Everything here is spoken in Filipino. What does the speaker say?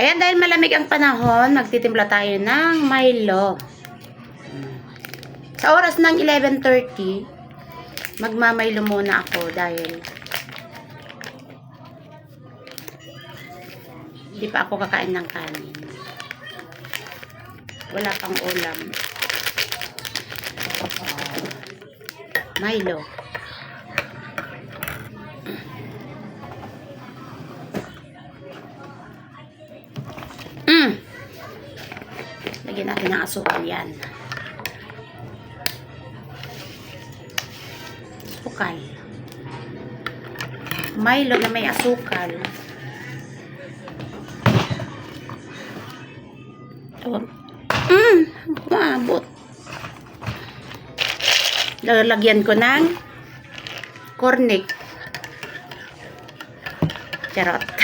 Ayan, dahil malamig ang panahon, magtitimpla tayo ng Milo. Sa oras ng 11:30, magmamaylo muna ako dahil hindi pa ako kakain ng kanin. Wala pang ulam. Milo. Lagyan natin ng asukal yan. Asukal. Milo na may asukal. Maabot. Lalagyan ko ng cornic. Charot.